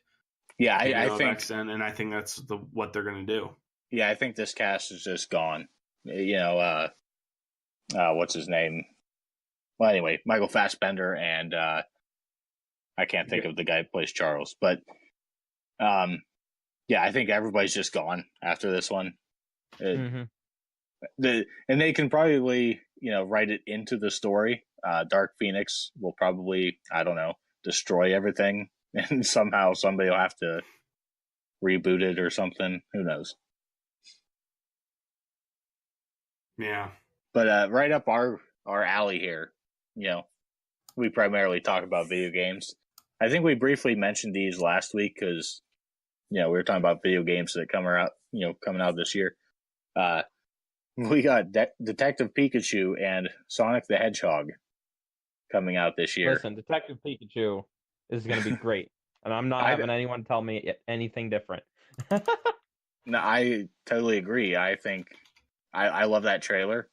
Yeah, I think, X-Men, and I think that's what they're going to do. Yeah, I think this cast is just gone. What's his name? Well, anyway, Michael Fassbender and I can't think of the guy who plays Charles, but I think everybody's just gone after this one. And they can probably write it into the story. Dark Phoenix will probably, I don't know, destroy everything, and somehow somebody will have to reboot it or something. Who knows? Yeah. But right up our alley here, we primarily talk about video games. I think we briefly mentioned these last week because, we were talking about video games that coming out this year. We got Detective Pikachu and Sonic the Hedgehog coming out this year. Listen, Detective Pikachu is going to be great, and I'm not having anyone tell me anything different. No, I totally agree. I think I love that trailer.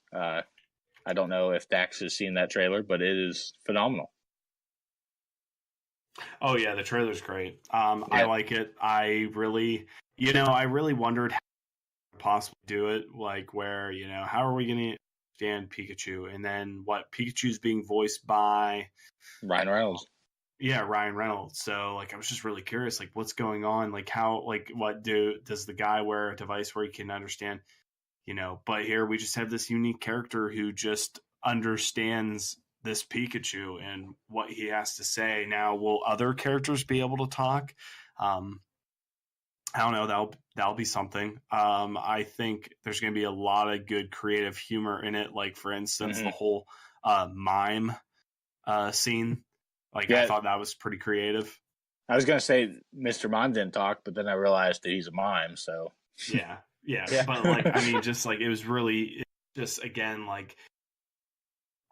I don't know if Dax has seen that trailer, but it is phenomenal. Oh yeah, the trailer's great. I like it. I really wondered how to possibly do it, like where, how are we going to understand Pikachu? And then what, Pikachu's being voiced by Ryan Reynolds. Yeah, Ryan Reynolds. So I was just really curious, what's going on? Does the guy wear a device where he can understand, but here we just have this unique character who just understands this Pikachu and what he has to say. Now, will other characters be able to talk? I don't know. That'll be something. I think there's going to be a lot of good creative humor in it. Like, for instance, the whole mime scene. I thought that was pretty creative. I was going to say Mr. Mime didn't talk, but then I realized that he's a mime. So yeah. But it was really just, again,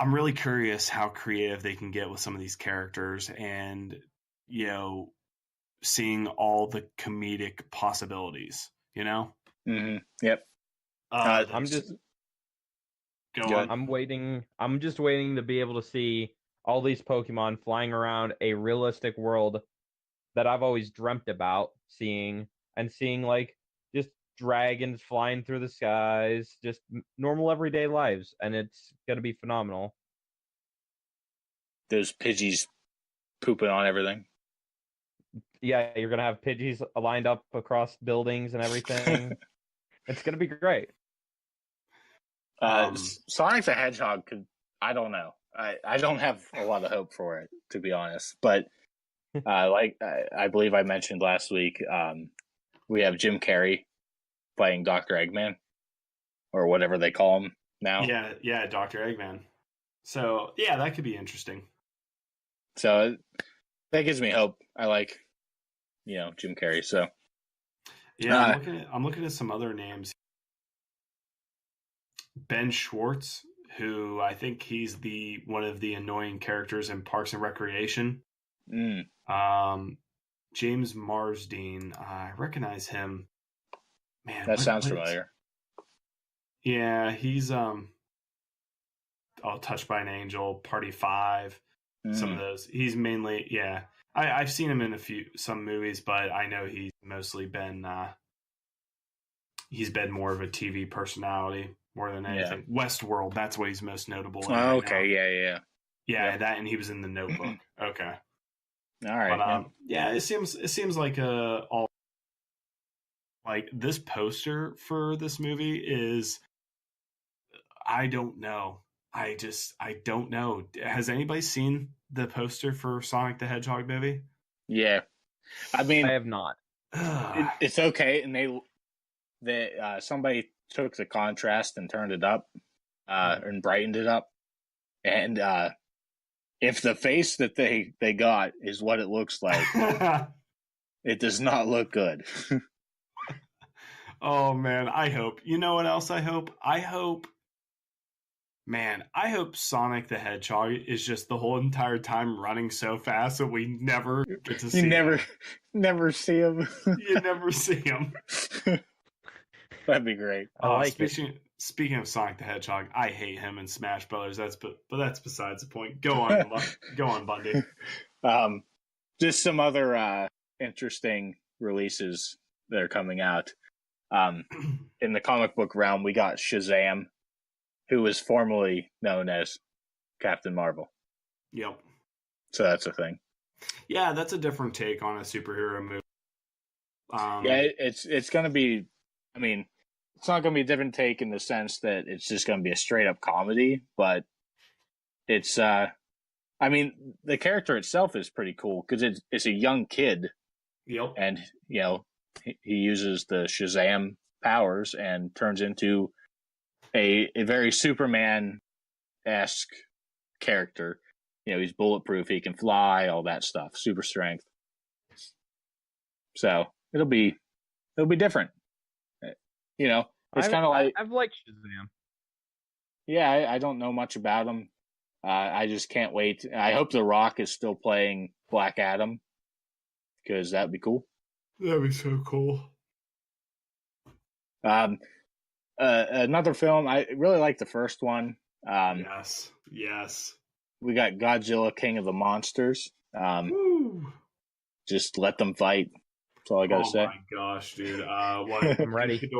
I'm really curious how creative they can get with some of these characters and, seeing all the comedic possibilities, Mm-hmm. Yep. I'm just waiting to be able to see all these Pokemon flying around a realistic world that I've always dreamt about seeing, and seeing just dragons flying through the skies, just normal everyday lives, and it's gonna be phenomenal. Those Pidgeys pooping on everything. Yeah, you're gonna have Pidgeys lined up across buildings and everything. It's gonna be great. Sonic the Hedgehog I don't know. I don't have a lot of hope for it, to be honest. But I believe I mentioned last week, we have Jim Carrey playing Dr. Eggman, or whatever they call him now. Yeah, Dr. Eggman. So, yeah, that could be interesting. So that gives me hope. I like, Jim Carrey. So yeah, I'm looking at some other names. Ben Schwartz, who I think he's one of the annoying characters in Parks and Recreation. James Marsden, I recognize him. Man, that sounds familiar. Yeah, he's Touched by an Angel, Party 5, some of those. He's mainly, yeah. I've seen him in some movies, but I know he's mostly been more of a TV personality more than anything. Yeah. Westworld, that's what he's most notable in. Oh, okay, now. Yeah, that, and he was in The Notebook. Okay. All right. But, it seems like all like this poster for this movie is, I don't know. I don't know. Has anybody seen the poster for Sonic the Hedgehog movie? Yeah. I mean, I have not. It's okay, and somebody took the contrast and turned it up, and brightened it up, and if the face that they got is what it looks like, it does not look good. Oh man, I hope. You know what else I hope? I hope Sonic the Hedgehog is just the whole entire time running so fast that we never get to see him. Never see him. You never see him. That'd be great. Speaking of Sonic the Hedgehog, I hate him in Smash Brothers. But that's besides the point. Go on, Bundy. Just some other interesting releases that are coming out. In the comic book realm, we got Shazam, who was formerly known as Captain Marvel. Yep. So that's a thing. Yeah, that's a different take on a superhero movie. It's going to be, I mean, it's not going to be a different take in the sense that it's just going to be a straight up comedy, but it's, the character itself is pretty cool because it's a young kid. Yep. And, he uses the Shazam powers and turns into a very Superman-esque character. He's bulletproof, he can fly, all that stuff, super strength. So it'll be different. It's kind of like, I've liked Shazam. Yeah, I don't know much about him. I just can't wait. I hope The Rock is still playing Black Adam because that'd be cool. That'd be so cool. Another film, I really like the first one. Yes. We got Godzilla, King of the Monsters. Just let them fight. That's all I gotta say. Oh my gosh, dude! What? I'm ready.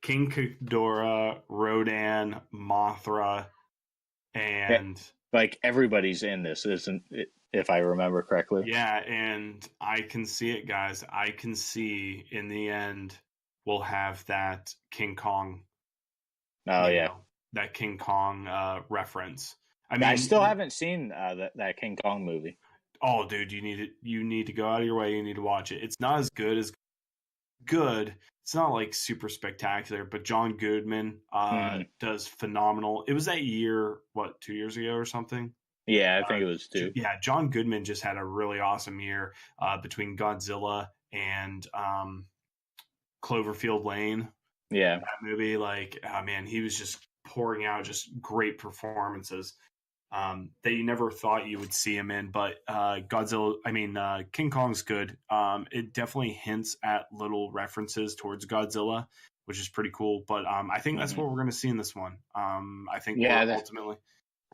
King Ghidorah, Rodan, Mothra, and like everybody's in this, isn't it? If I remember correctly. Yeah, and I can see it, guys. I can see in the end we'll have that King Kong. Oh yeah, that King Kong reference. I still haven't seen that King Kong movie. Oh, dude, you need to go out of your way. You need to watch it. It's not as good. It's not like super spectacular, but John Goodman does phenomenal. It was that year, 2 years ago or something? Yeah, I think it was 2. Yeah, John Goodman just had a really awesome year between Godzilla and Cloverfield Lane. Yeah, that movie, he was just pouring out just great performances that you never thought you would see him in. But King Kong's good. It definitely hints at little references towards Godzilla, which is pretty cool. But I think that's what we're going to see in this one. I think ultimately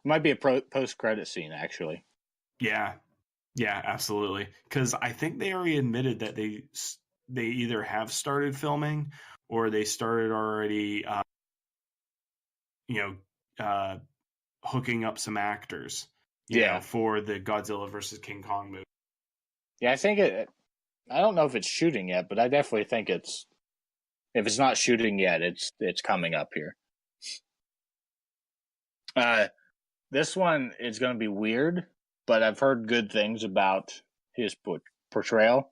might be a post-credit scene, actually. Yeah, absolutely. Because I think they already admitted that they either have started filming or they started already, you know, hooking up some actors, you know, for the Godzilla versus King Kong movie. Yeah, I don't know if it's shooting yet, but I definitely think if it's not shooting yet, it's coming up here. This one is going to be weird, but I've heard good things about his portrayal.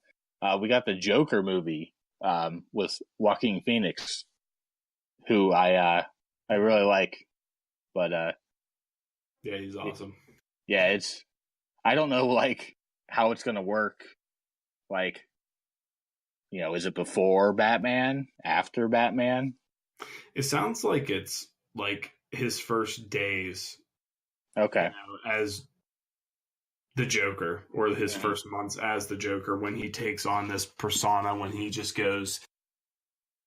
We got the Joker movie with Joaquin Phoenix, who I really like, but yeah, he's awesome. Yeah, I don't know like how it's going to work. Like, you know, is it before Batman, after Batman? It sounds like it's like his first days. Okay. You know, as the Joker, or his first months as the Joker, when he takes on this persona, when he just goes,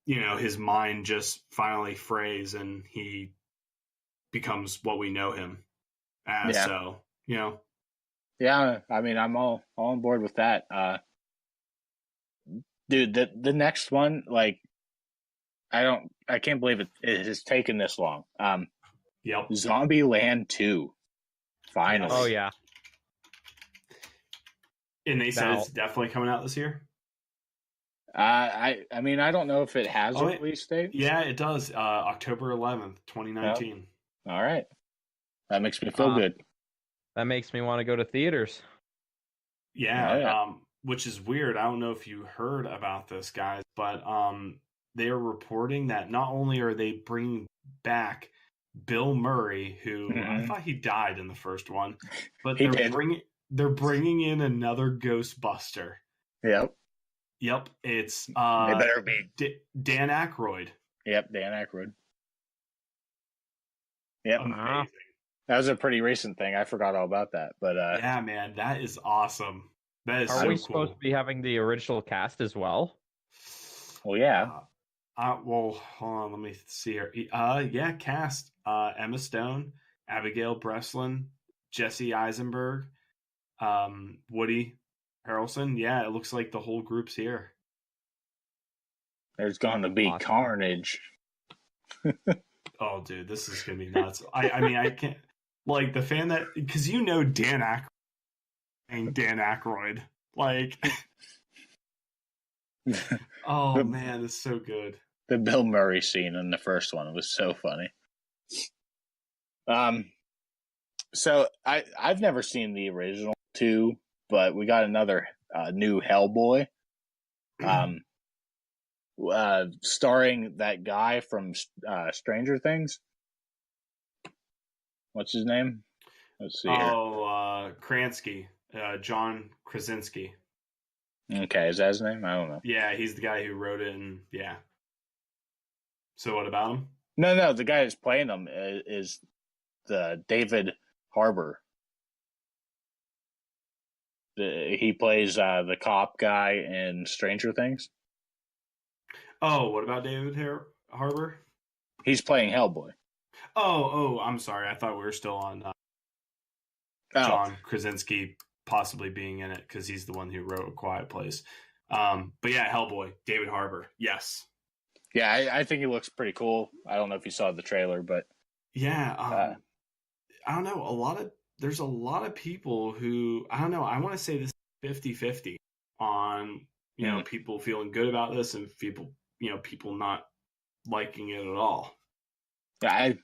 you know, his mind just finally frays and he becomes what we know him as. Yeah. So, you know. Yeah, I mean, I'm all on board with that. Dude, the next one, like, I can't believe it has taken this long. Yep. Zombieland 2. Finally. Oh yeah. And they said it's definitely coming out this year. I mean, I don't know if it has a release date. Yeah, it does. October 11th, 2019. Oh. All right. That makes me feel good. That makes me want to go to theaters. Yeah, which is weird. I don't know if you heard about this, guys, but they are reporting that not only are they bringing back Bill Murray, who I thought he died in the first one, but they're bringing in another Ghostbuster. Yep, it's they better be Dan Aykroyd. Yep, Dan Aykroyd. Yep. Amazing. That was a pretty recent thing. I forgot all about that, but yeah, man, that is awesome. That is. Are we supposed to be having the original cast as well? Well, yeah. Well, hold on. Let me see here. Yeah, cast. Emma Stone, Abigail Breslin, Jesse Eisenberg, Woody Harrelson. Yeah, it looks like the whole group's here. There's going to be carnage. Oh, dude, this is gonna be nuts. I mean, I can't like the fan that because you know Dan Aykroyd, like. Oh man, it's so good. The Bill Murray scene in the first one was so funny. So I've never seen the original two, but we got another new Hellboy, starring that guy from Stranger Things. What's his name? Let's see. Krasinski, John Krasinski. Okay, is that his name? I don't know. Yeah, he's the guy who wrote it, and yeah. So what about him? No, the guy who's playing him is the David Harbour. He plays the cop guy in Stranger Things. Oh, what about David Harbour? He's playing Hellboy. Oh, I'm sorry. I thought we were still on John Krasinski possibly being in it because he's the one who wrote A Quiet Place. But yeah, Hellboy, David Harbour. Yes. Yeah, I think he looks pretty cool. I don't know if you saw the trailer, but yeah, I don't know. There's a lot of people who I don't know. I want to say this 50-50 on people feeling good about this and people not liking it at all. Yeah,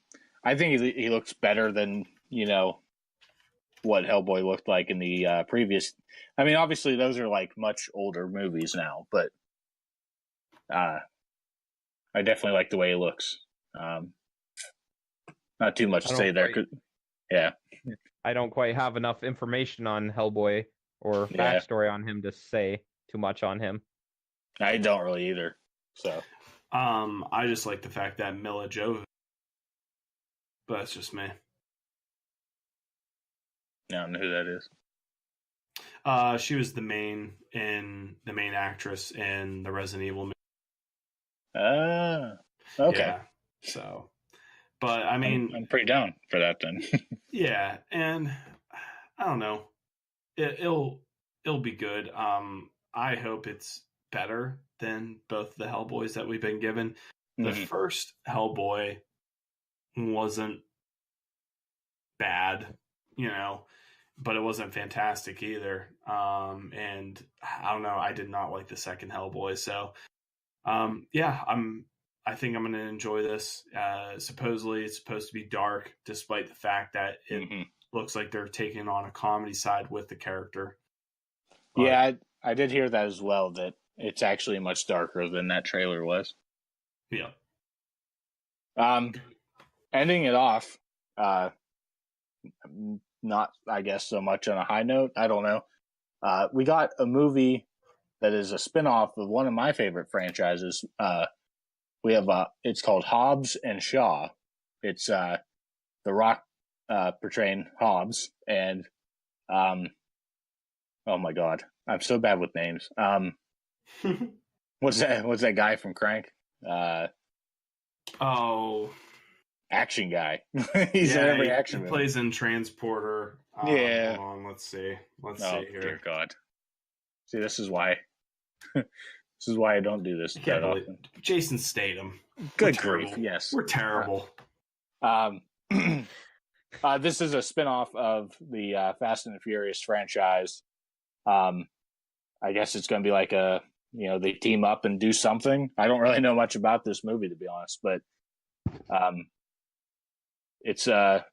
I think he looks better than what Hellboy looked like in the previous. I mean, obviously those are like much older movies now, but I definitely like the way he looks. Not too much to say there. Yeah. I don't quite have enough information on Hellboy or backstory on him to say too much on him. I don't really either. So, I just like the fact that Mila Jovovich, but that's just me. I don't know who that is. She was the main actress in the Resident Evil movie. Okay. Yeah, so, but I mean, I'm pretty down for that then. Yeah, and I don't know, it'll be good. I hope it's better than both the Hellboys that we've been given. The Mhm. first Hellboy wasn't bad, but it wasn't fantastic either. And I don't know, I did not like the second Hellboy. So, I think I'm going to enjoy this. Supposedly it's supposed to be dark, despite the fact that it looks like they're taking on a comedy side with the character. But, yeah, I did hear that as well, that it's actually much darker than that trailer was. Yeah. Ending it off, not, I guess, so much on a high note. I don't know. We got a movie that is a spinoff of one of my favorite franchises. We have it's called Hobbs and Shaw. It's The Rock portraying Hobbs, and oh my god, I'm so bad with names. What's that guy from Crank? Action guy. He's in every action movie. He plays in Transporter. Yeah. Hold on, let's see. Let's Oh, see here. dear God. See, this is why. This is why I don't do this that often. Jason Statham. Good grief, yes. We're terrible. This is a spinoff of the Fast and the Furious franchise. I guess it's going to be like they team up and do something. I don't really know much about this movie, to be honest, but it's the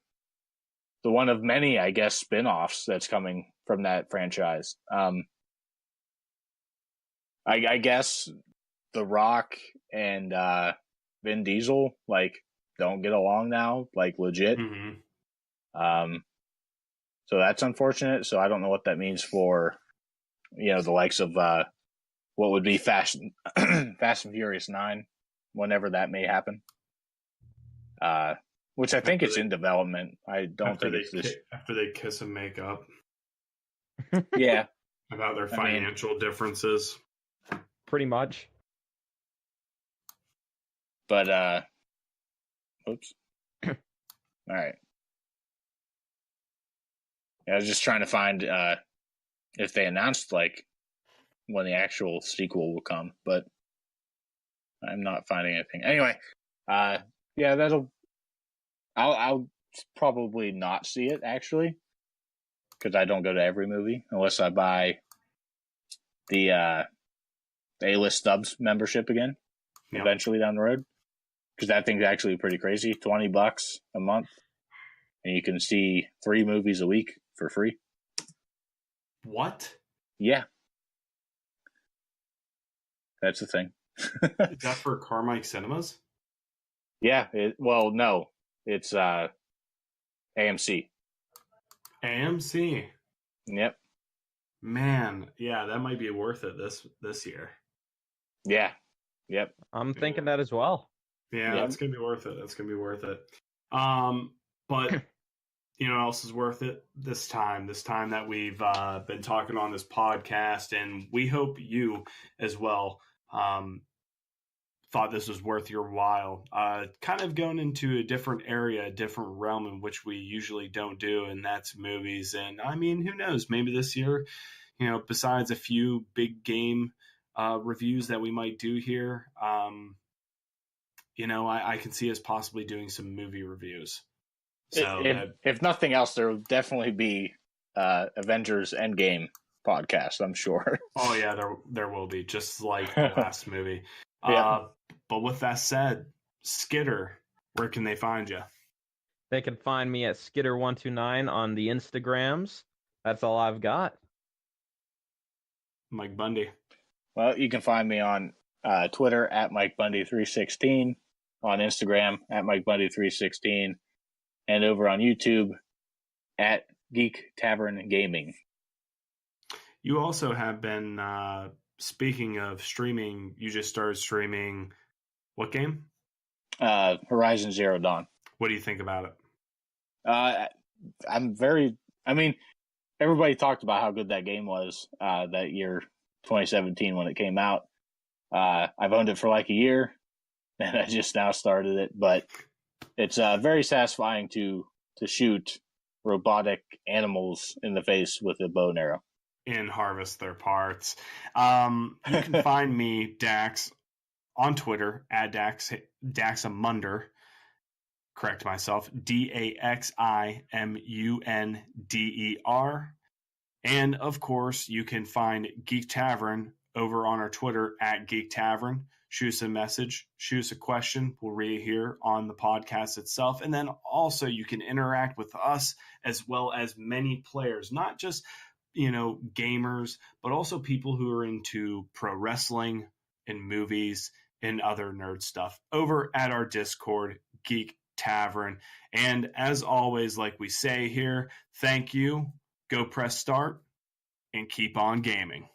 one of many, I guess, spin-offs that's coming from that franchise. I guess The Rock and Vin Diesel don't get along now, legit. Mm-hmm. So that's unfortunate. So I don't know what that means for the likes of what would be Fast and Furious 9, whenever that may happen. Which I think it's in development. I don't think it's this. After they kiss and make up. Yeah. About their financial differences. Pretty much. But, oops. All right. I was just trying to find if they announced when the actual sequel will come, but I'm not finding anything. Anyway, I'll probably not see it actually, because I don't go to every movie unless I buy the A-list Stubs membership again eventually down the road, because that thing's actually pretty crazy. $20 a month, and you can see 3 movies a week for free. What? Yeah. That's the thing. Is that for Carmike Cinemas? Yeah. No. It's AMC. AMC. Yep. Man, yeah, that might be worth it this year. Yeah. Yep. I'm thinking that as well. Yeah, that's gonna be worth it. That's gonna be worth it. But you know what else is worth it this time that we've been talking on this podcast, and we hope you as well thought this was worth your while. Kind of going into a different area, a different realm in which we usually don't do, and that's movies. And I mean, who knows? Maybe this year, besides a few big game reviews that we might do here, I can see us possibly doing some movie reviews. So if nothing else, there will definitely be Avengers Endgame podcast, I'm sure. Oh yeah, there will be, just like the last movie. Yeah. But with that said, Skidder, where can they find you? They can find me at Skidder129 on the Instagrams. That's all I've got. Mike Bundy. Well, you can find me on Twitter at MikeBundy316, on Instagram at MikeBundy316, and over on YouTube at Geek Tavern Gaming. You also have been, speaking of streaming, you just started streaming what game? Horizon Zero Dawn. What do you think about it? Everybody talked about how good that game was that year, 2017, when it came out. I've owned it for like a year, and I just now started it, but it's very satisfying to shoot robotic animals in the face with a bow and arrow. and harvest their parts. You can find me, Dax, on Twitter at Daxamunder. Correct myself, DAXIMUNDER. And of course, you can find Geek Tavern over on our Twitter at Geek Tavern. Shoot us a message, shoot us a question. We'll read it here on the podcast itself. And then also you can interact with us as well as many players, not just, gamers, but also people who are into pro wrestling and movies and other nerd stuff over at our Discord, Geek Tavern. And as always, like we say here, thank you, go press start, and keep on gaming.